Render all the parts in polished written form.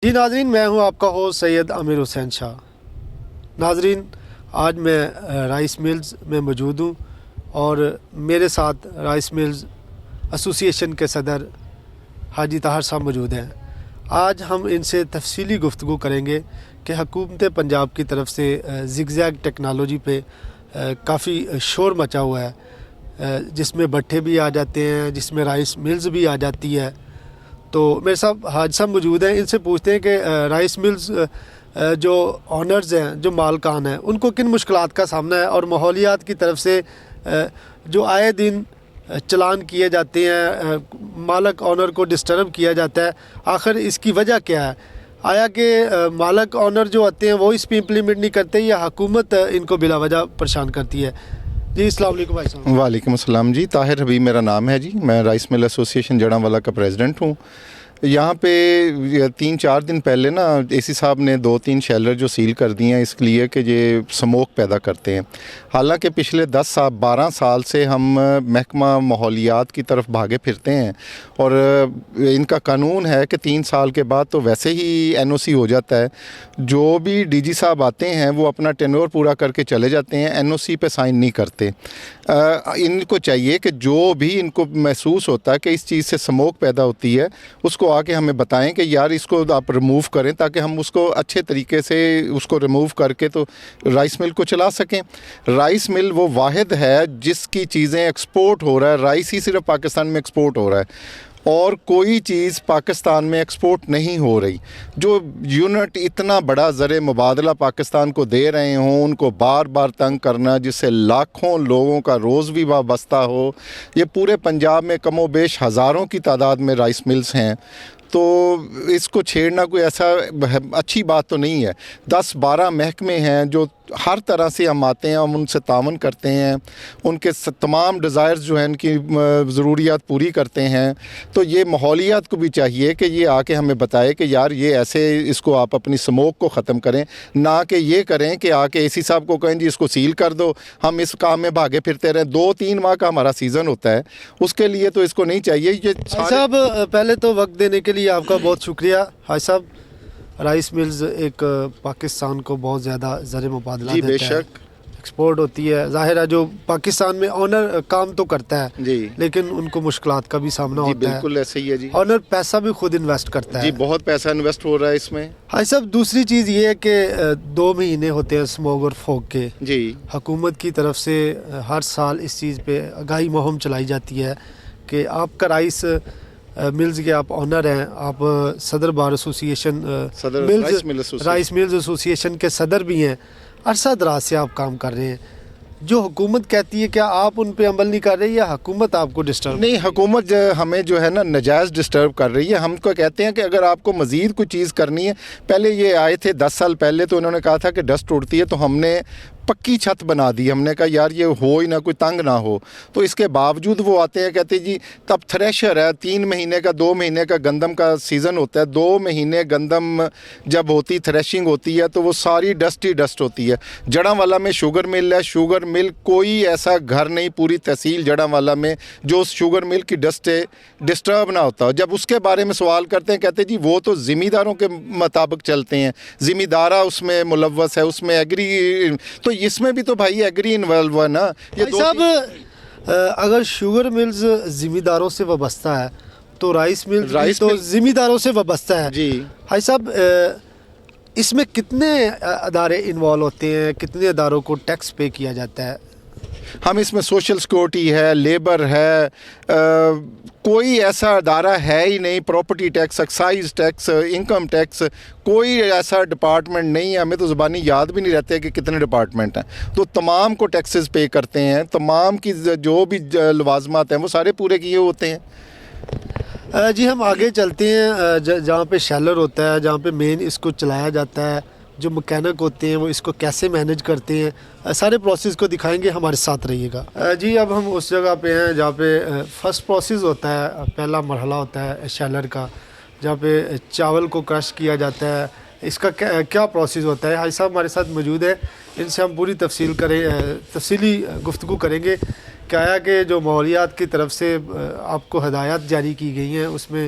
جی ناظرین، میں ہوں آپ کا ہوسٹ سید امیر حسین شاہ۔ ناظرین، آج میں رائس ملز میں موجود ہوں اور میرے ساتھ رائس ملز ایسوسی ایشن کے صدر حاجی طاہر صاحب موجود ہیں۔ آج ہم ان سے تفصیلی گفتگو کریں گے کہ حکومت پنجاب کی طرف سے زگ زیگ ٹیکنالوجی پہ کافی شور مچا ہوا ہے، جس میں بٹھے بھی آ جاتے ہیں، جس میں رائس ملز بھی آ جاتی ہے۔ تو میرے صاحب حاج صاحب موجود ہیں، ان سے پوچھتے ہیں کہ رائس ملز جو آنرز ہیں، جو مالکان ہیں، ان کو کن مشکلات کا سامنا ہے، اور ماحولیات کی طرف سے جو آئے دن چلان کیے جاتے ہیں، مالک آنر کو ڈسٹرب کیا جاتا ہے، آخر اس کی وجہ کیا ہے؟ آیا کہ مالک آنر جو آتے ہیں وہ اس پہ امپلیمنٹ نہیں کرتے، یا حکومت ان کو بلا وجہ پریشان کرتی ہے؟ جی السلام علیکم بھائی صاحب۔ وعلیکم السلام جی، طاہر حبیب میرا نام ہے جی، میں رائس مل ایسوسی ایشن جڑاں کا پریزیڈنٹ ہوں۔ یہاں پہ 3-4 دن پہلے نا اے سی صاحب نے 2-3 شیلر جو سیل کر دیے ہیں اس لیے کہ یہ سموک پیدا کرتے ہیں۔ حالانکہ پچھلے 12 سال سے ہم محکمہ ماحولیات کی طرف بھاگے پھرتے ہیں، اور ان کا قانون ہے کہ 3 سال کے بعد تو ویسے ہی این او سی ہو جاتا ہے۔ جو بھی ڈی جی صاحب آتے ہیں وہ اپنا ٹینور پورا کر کے چلے جاتے ہیں، این او سی پہ سائن نہیں کرتے۔ ان کو چاہیے کہ جو بھی ان کو محسوس ہوتا ہے کہ اس چیز سے سموک پیدا ہوتی ہے، اس کو آ کے ہمیں بتائیں کہ یار اس کو آپ ریموو کریں، تاکہ ہم اس کو اچھے طریقے سے اس کو ریموو کر کے تو رائس مل کو چلا سکیں۔ رائس مل وہ واحد ہے جس کی چیزیں ایکسپورٹ ہو رہا ہے، رائس ہی صرف پاکستان میں ایکسپورٹ ہو رہا ہے اور کوئی چیز پاکستان میں ایکسپورٹ نہیں ہو رہی۔ جو یونٹ اتنا بڑا زر مبادلہ پاکستان کو دے رہے ہوں، ان کو بار بار تنگ کرنا، جس سے لاکھوں لوگوں کا روز بھی وابستہ ہو۔ یہ پورے پنجاب میں کم و بیش ہزاروں کی تعداد میں رائس ملز ہیں، تو اس کو چھیڑنا کوئی ایسا اچھی بات تو نہیں ہے۔ 10-12 محکمے ہیں جو ہر طرح سے ہم آتے ہیں، ہم ان سے تعاون کرتے ہیں، ان کے تمام ڈیزائرز جو ہیں ان کی ضروریات پوری کرتے ہیں۔ تو یہ ماحولیات کو بھی چاہیے کہ یہ آ کے ہمیں بتائے کہ یار یہ ایسے اس کو آپ اپنی سموک کو ختم کریں، نہ کہ یہ کریں کہ آ کے اے سی صاحب کو کہیں جی اس کو سیل کر دو، ہم اس کام میں بھاگے پھرتے رہیں۔ 2-3 ماہ کا ہمارا سیزن ہوتا ہے، اس کے لیے تو اس کو نہیں چاہیے۔ یہ صاحب پہلے تو وقت دینے کے لیے آپ کا بہت شکریہ۔ حاج صاحب، رائس ملز ایک پاکستان کو بہت زیادہ زر مبادلہ جی دیتا ہے، بے شک ایکسپورٹ ہوتی ہے۔ ظاہر ہے جو پاکستان میں آنر کام تو کرتا ہے جی لیکن ان کو مشکلات کا بھی سامنا جی ہوتا ہے۔ بالکل ایسے ہی ہے جی۔ آنر پیسہ بھی خود انویسٹ کرتا ہے جی بہت پیسہ انویسٹ ہو رہا ہے اس میں۔ حاج صاحب، دوسری چیز یہ ہے کہ 2 مہینے ہوتے ہیں اسموگ اور فوگ کے، جی حکومت کی طرف سے ہر سال اس چیز پہ آگاہی مہم چلائی جاتی ہے کہ آپ کا رائس ملز کے آپ آنر ہیں، آپ صدر بار ایسوسی ایشن رائس ملز ایسوسی ایشن کے صدر بھی ہیں، عرصہ دراز سے آپ کام کر رہے ہیں۔ جو حکومت کہتی ہے کیا آپ ان پہ عمل نہیں کر رہے، یا حکومت آپ کو ڈسٹرب؟ نہیں، حکومت ہمیں جو ہے نا ناجائز ڈسٹرب کر رہی ہے۔ ہم کو کہتے ہیں کہ اگر آپ کو مزید کوئی چیز کرنی ہے، پہلے یہ آئے تھے 10 سال پہلے تو انہوں نے کہا تھا کہ ڈسٹ اڑتی ہے، تو ہم نے پکی چھت بنا دی۔ ہم نے کہا یار یہ ہو ہی نہ، کوئی تنگ نہ ہو، تو اس کے باوجود وہ آتے ہیں کہتے جی تب تھریشر ہے، 3 مہینے کا 2 مہینے کا گندم کا سیزن ہوتا ہے، 2 مہینے گندم جب ہوتی تھریشنگ ہوتی ہے تو وہ ساری ڈسٹ ہی ڈسٹ ہوتی ہے۔ جڑاں والا میں شوگر مل ہے، شوگر مل کوئی ایسا گھر نہیں پوری تحصیل جڑاں والا میں جو اس شوگر مل کی ڈسٹ ڈسٹرب نہ ہوتا ہو۔ جب اس کے بارے میں سوال کرتے ہیں کہتے جی وہ تو ذمہ داروں کے مطابق چلتے ہیں، ذمہ دارہ اس میں ملوث ہے، اس میں ایگری، تو اس میں بھی تو بھائی ایگری انوالو ہے نا۔ یہ صاحب اگر شوگر ملز ذمہ داروں سے وابستہ ہے تو رائس ملز تو ذمہ داروں سے وابستہ ہے جی۔ حاج صاحب، اس میں کتنے ادارے انوالو ہوتے ہیں، کتنے اداروں کو ٹیکس پے کیا جاتا ہے؟ ہم اس میں سوشل سیکورٹی ہے، لیبر ہے، کوئی ایسا ادارہ ہے ہی نہیں، property tax, excise tax, income tax, کوئی ایسا ڈپارٹمنٹ نہیں ہے۔ ہمیں تو زبانی یاد بھی نہیں رہتے کہ کتنے ڈپارٹمنٹ ہیں، تو تمام کو ٹیکسز پے کرتے ہیں، تمام کی جو بھی لوازمات ہیں وہ سارے پورے کیے ہوتے ہیں۔ جی ہم آگے چلتے ہیں، جہاں پہ شیلر ہوتا ہے، جہاں پہ مین اس کو چلایا جاتا ہے، جو مکینک ہوتے ہیں وہ اس کو کیسے مینج کرتے ہیں، سارے پروسیس کو دکھائیں گے، ہمارے ساتھ رہیے گا۔ جی اب ہم اس جگہ پہ ہیں جہاں پہ فرسٹ پروسیس ہوتا ہے، پہلا مرحلہ ہوتا ہے شیلر کا، جہاں پہ چاول کو کرش کیا جاتا ہے۔ اس کا کیا پروسیس ہوتا ہے؟ حاج صاحب ہمارے ساتھ موجود ہیں، ان سے ہم پوری تفصیلی گفتگو کریں گے کہ آیا کہ جو ماحولیات کی طرف سے آپ کو ہدایات جاری کی گئی ہیں اس میں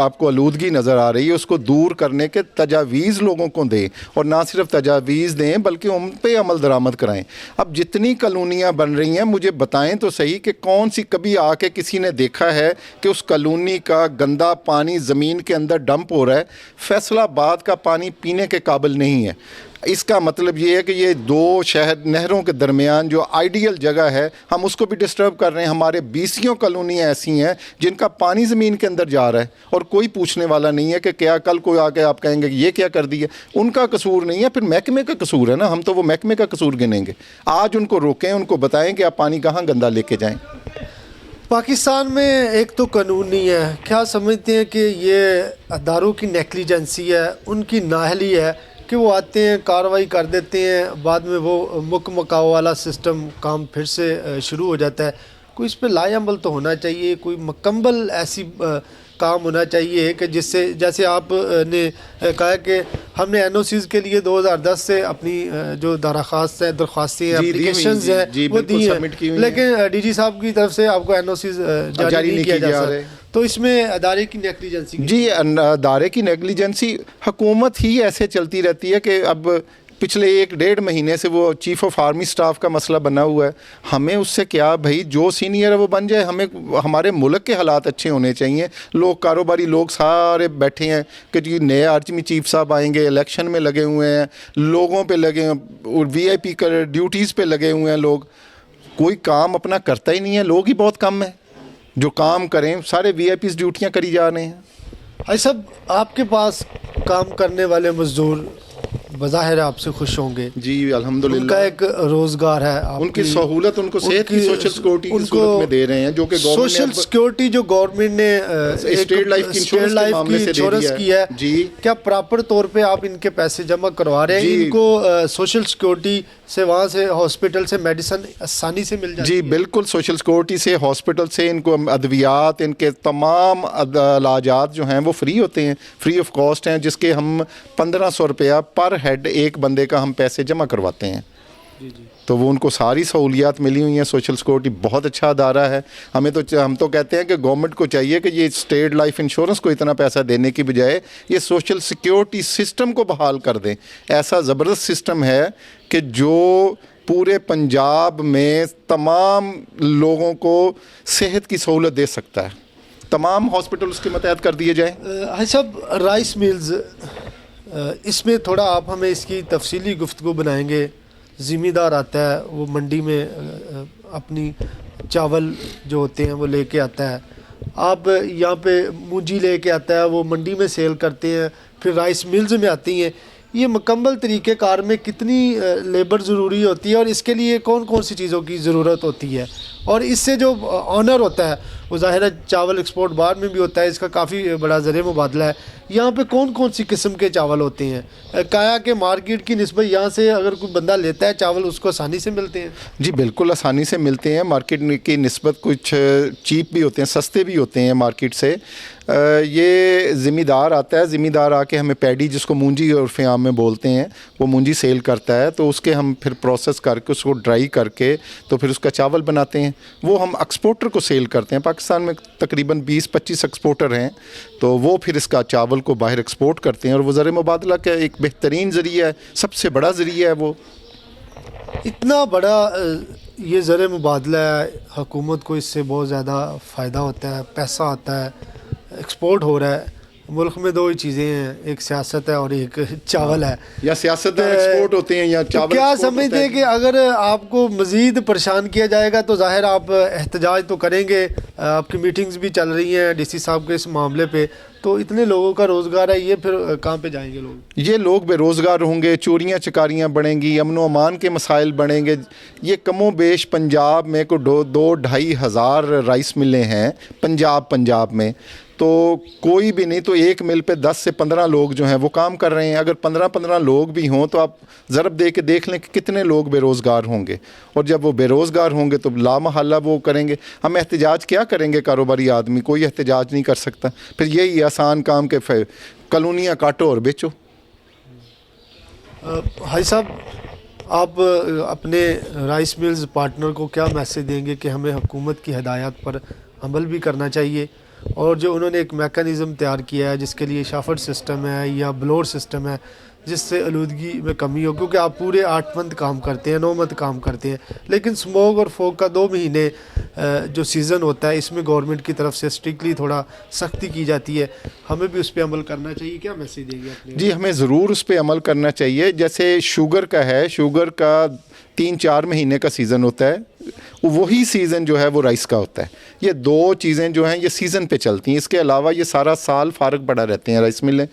آپ کو آلودگی نظر آ رہی ہے اس کو دور کرنے کے تجاویز لوگوں کو دیں، اور نہ صرف تجاویز دیں بلکہ ان پہ عمل درآمد کرائیں۔ اب جتنی کالونیاں بن رہی ہیں مجھے بتائیں تو صحیح کہ کون سی کبھی آ کے کسی نے دیکھا ہے کہ اس کالونی کا گندا پانی زمین کے اندر ڈمپ ہو رہا ہے؟ فیصل آباد کا پانی پینے کے قابل نہیں ہے۔ اس کا مطلب یہ ہے کہ یہ دو شہر نہروں کے درمیان جو آئیڈیل جگہ ہے ہم اس کو بھی ڈسٹرب کر رہے ہیں۔ ہمارے 20 کالونیاں ایسی ہیں جن کا پانی زمین کے اندر جا رہا ہے اور کوئی پوچھنے والا نہیں ہے کہ کیا کل کو آ کے آپ کہیں گے کہ یہ کیا کر دیا۔ ان کا قصور نہیں ہے، پھر محکمے کا قصور ہے نا، ہم تو وہ محکمے کا قصور گنیں گے۔ آج ان کو روکیں، ان کو بتائیں کہ آپ پانی کہاں گندا لے کے جائیں۔ پاکستان میں ایک تو قانون نہیں ہے، کیا سمجھتے ہیں کہ یہ اداروں کی نیگلیجنسی ہے، ان کی نااہلی ہے کہ وہ آتے ہیں کارروائی کر دیتے ہیں، بعد میں وہ مک مکاؤ والا سسٹم کام پھر سے شروع ہو جاتا ہے؟ کوئی اس پہ لائے عمل تو ہونا چاہیے، کوئی مکمل ایسی کام ہونا چاہیے کہ جس سے، جیسے آپ نے کہا کہ ہم نے این او سیز کے لیے 2010 سے اپنی جو درخواستیں ہیں اپلیکیشنز ہیں وہ دی ہیں، لیکن ڈی جی صاحب کی طرف سے آپ کو این او سیز جاری نہیں کیا جا رہا ہے، تو اس میں ادارے کی نیگلیجنسی؟ جی ادارے کی نیگلیجنسی حکومت ہی ایسے چلتی رہتی ہے کہ اب پچھلے 1-1.5 مہینے سے وہ چیف آف آرمی سٹاف کا مسئلہ بنا ہوا ہے۔ ہمیں اس سے کیا بھائی، جو سینئر ہے وہ بن جائے، ہمیں ہمارے ملک کے حالات اچھے ہونے چاہیے۔ لوگ کاروباری لوگ سارے بیٹھے ہیں کہ جی نئے آرمی چیف صاحب آئیں گے، الیکشن میں لگے ہوئے ہیں، لوگوں پہ لگے ہیں، وی آئی پی ڈیوٹیز پہ لگے ہوئے ہیں لوگ، کوئی کام اپنا کرتا ہی نہیں ہے، لوگ ہی بہت کم ہیں جو کام کریں، سارے وی آئی پیز ڈیوٹیاں کری جا رہے ہیں۔ بھائی صاحب، آپ کے پاس کام کرنے والے مزدور بظاہر آپ سے خوش ہوں گے؟ جی الحمدللہ، ان کا ایک روزگار ہے، ان کی سہولت، ان کو صحت کی سوشل سیکورٹی کی صورت میں دے رہے ہیں، جو کہ سوشل سیکورٹی جو گورنمنٹ نے اسٹیٹ لائف کی انشورنس کی ہے، جی کیا پراپر طور پہ آپ ان کے پیسے جمع کروا رہے ہیں؟ ان کو سوشل سیکورٹی سے، وہاں سے ہاسپٹل سے میڈیسن آسانی سے مل جاتی ہے؟ جی بالکل، سوشل سیکورٹی سے، ہاسپٹل سے ان کو ادویات، ان کے تمام علاجات جو ہیں وہ فری ہوتے ہیں، فری آف کاسٹ ہیں، جس کے ہم 1500 روپیہ پر ہیڈ ایک بندے کا ہم پیسے جمع کرواتے ہیں۔ تو وہ ان کو ساری سہولیات ملی ہوئی ہیں۔ سوشل سیکورٹی بہت اچھا ادارہ ہے۔ ہم تو کہتے ہیں کہ گورنمنٹ کو چاہیے کہ یہ اسٹیٹ لائف انشورنس کو اتنا پیسہ دینے کی بجائے یہ سوشل سیکورٹی سسٹم کو بحال کر دیں۔ ایسا زبردست سسٹم ہے کہ جو پورے پنجاب میں تمام لوگوں کو صحت کی سہولت دے سکتا ہے۔ تمام ہاسپٹل اس کے متحد کر دیے جائیں۔ حاجی صاحب، رائس میلز، اس میں تھوڑا آپ ہمیں اس کی تفصیلی گفتگو بنائیں گے؟ ذمہ دار آتا ہے، وہ منڈی میں اپنی چاول جو ہوتے ہیں وہ لے کے آتا ہے، آپ یہاں پہ مونجی لے کے آتا ہے، وہ منڈی میں سیل کرتے ہیں، پھر رائس ملز میں آتی ہیں۔ یہ مکمل طریقہ کار میں کتنی لیبر ضروری ہوتی ہے، اور اس کے لیے کون کون سی چیزوں کی ضرورت ہوتی ہے، اور اس سے جو آنر ہوتا ہے وہ ظاہر ہے چاول ایکسپورٹ باہر میں بھی ہوتا ہے، اس کا کافی بڑا ذریعہ مبادلہ ہے، یہاں پہ کون کون سی قسم کے چاول ہوتے ہیں؟ کہا کہ مارکیٹ کی نسبت یہاں سے اگر کوئی بندہ لیتا ہے چاول اس کو آسانی سے ملتے ہیں؟ جی بالکل آسانی سے ملتے ہیں، مارکیٹ کی نسبت کچھ چیپ بھی ہوتے ہیں، سستے بھی ہوتے ہیں مارکیٹ سے۔ یہ ذمہ دار آتا ہے، ذمہ دار آ کے ہمیں پیڈی، جس کو مونجی عرف عام میں بولتے ہیں، وہ مونجی سیل کرتا ہے، تو اس کے ہم پھر پروسیس کر کے اس کو ڈرائی کر کے تو پھر اس کا چاول بناتے ہیں، وہ ہم ایکسپورٹر کو سیل کرتے ہیں۔ پاکستان میں تقریباً 20-25 ایکسپورٹر ہیں، تو وہ پھر اس کا چاول کو باہر ایکسپورٹ کرتے ہیں، اور وہ ذریعہ مبادلہ کا ایک بہترین ذریعہ ہے، سب سے بڑا ذریعہ ہے وہ۔ اتنا بڑا یہ ذریعہ مبادلہ ہے، حکومت کو اس سے بہت زیادہ فائدہ ہوتا ہے، پیسہ آتا ہے، ایکسپورٹ ہو رہا ہے۔ ملک میں دو ہی چیزیں ہیں، ایک سیاست ہے اور ایک چاول ہے، یا سیاست دار ایکسپورٹ ہوتے ہیں یا چاول۔ کیا سمجھتے ہیں کہ اگر آپ کو مزید پریشان کیا جائے گا تو ظاہر آپ احتجاج تو کریں گے، آپ کی میٹنگز بھی چل رہی ہیں ڈی سی صاحب کے اس معاملے پہ، تو اتنے لوگوں کا روزگار ہے، یہ پھر کہاں پہ جائیں گے لوگ؟ یہ لوگ بے روزگار ہوں گے، چوریاں چکاریاں بڑھیں گی، امن و امان کے مسائل بڑھیں گے۔ یہ کم و بیش پنجاب میں کو 2-2.5 ہزار رائس ملیں ہیں پنجاب میں، تو کوئی بھی نہیں، تو ایک مل پہ 10 سے 15 لوگ جو ہیں وہ کام کر رہے ہیں۔ اگر 15 لوگ بھی ہوں تو آپ ضرب دے کے دیکھ لیں کہ کتنے لوگ بے روزگار ہوں گے، اور جب وہ بے روزگار ہوں گے تو لامحالہ وہ کریں گے۔ ہم احتجاج کیا کریں گے؟ کاروباری آدمی کوئی احتجاج نہیں کر سکتا، پھر یہی آسان کام کے کالونیاں کاٹو اور بیچو۔ حاجی صاحب، آپ اپنے رائس ملز پارٹنر کو کیا میسج دیں گے کہ ہمیں حکومت کی ہدایات پر عمل بھی کرنا چاہیے، اور جو انہوں نے ایک میکانزم تیار کیا ہے جس کے لیے شافٹ سسٹم ہے یا بلور سسٹم ہے جس سے آلودگی میں کمی ہو، کیونکہ آپ پورے 8 منتھ کام کرتے ہیں، 9 منتھ کام کرتے ہیں، لیکن سموگ اور فوگ کا 2 مہینے جو سیزن ہوتا ہے اس میں گورنمنٹ کی طرف سے اسٹرکٹلی تھوڑا سختی کی جاتی ہے، ہمیں بھی اس پہ عمل کرنا چاہیے. کیا میسیج دیں گے اپنے؟ جی ہمیں ضرور اس پہ عمل کرنا چاہیے. جیسے شوگر کا ہے، شوگر کا 3-4 مہینے کا سیزن ہوتا ہے، وہی سیزن جو ہے وہ رائس کا ہوتا ہے. یہ 2 چیزیں جو ہیں یہ سیزن پہ چلتی ہیں، اس کے علاوہ یہ سارا سال فارغ پڑا رہتے ہیں رائس ملیں.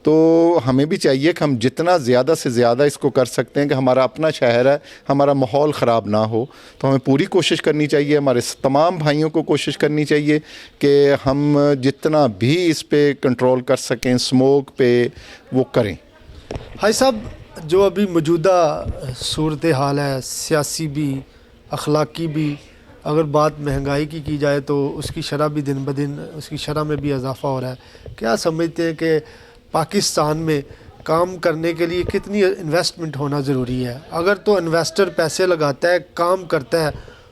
تو ہمیں بھی چاہیے کہ ہم جتنا زیادہ سے زیادہ اس کو کر سکتے ہیں کہ ہمارا اپنا شہر ہے، ہمارا ماحول خراب نہ ہو، تو ہمیں پوری کوشش کرنی چاہیے. ہمارے تمام بھائیوں کو کوشش کرنی چاہیے کہ ہم جتنا بھی اس پہ کنٹرول کر سکیں اسموک پہ وہ کریں. حاجی صاحب، جو ابھی موجودہ صورتحال ہے، سیاسی بھی اخلاقی بھی، اگر بات مہنگائی کی جائے تو اس کی شرح بھی دن بدن اس کی شرح میں بھی اضافہ ہو رہا ہے. کیا سمجھتے ہیں کہ پاکستان میں کام کرنے کے لیے کتنی انویسٹمنٹ ہونا ضروری ہے؟ اگر تو انویسٹر پیسے لگاتا ہے، کام کرتا ہے،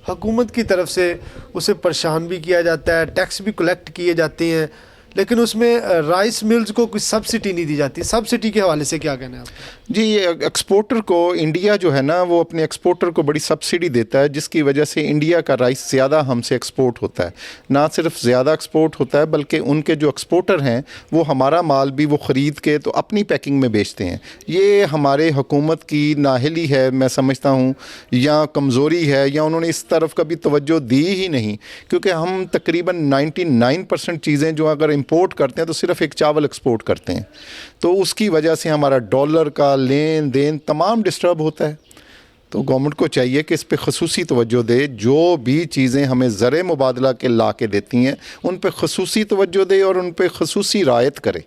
حکومت کی طرف سے اسے پریشان بھی کیا جاتا ہے، ٹیکس بھی کلیکٹ کیے جاتے ہیں، لیکن اس میں رائس ملز کو کوئی سبسڈی نہیں دی جاتی. سبسڈی کے حوالے سے کیا کہنا ہے آپ؟ جی ایکسپورٹر کو انڈیا جو ہے نا وہ اپنے ایکسپورٹر کو بڑی سبسڈی دیتا ہے، جس کی وجہ سے انڈیا کا رائس زیادہ ہم سے ایکسپورٹ ہوتا ہے. نہ صرف زیادہ ایکسپورٹ ہوتا ہے بلکہ ان کے جو ایکسپورٹر ہیں وہ ہمارا مال بھی وہ خرید کے تو اپنی پیکنگ میں بیچتے ہیں. یہ ہمارے حکومت کی نااہلی ہے میں سمجھتا ہوں، یا کمزوری ہے، یا انہوں نے اس طرف کبھی توجہ دی ہی نہیں. کیونکہ ہم تقریباً 99% چیزیں جو اگر امپورٹ کرتے ہیں تو صرف ایک چاول ایکسپورٹ کرتے ہیں، تو اس کی وجہ سے ہمارا ڈالر کا لین دین تمام ڈسٹرب ہوتا ہے. تو گورنمنٹ کو چاہیے کہ اس پہ خصوصی توجہ دے، جو بھی چیزیں ہمیں زر مبادلہ کے لا کے دیتی ہیں ان پہ خصوصی توجہ دے اور ان پہ خصوصی رعایت کرے.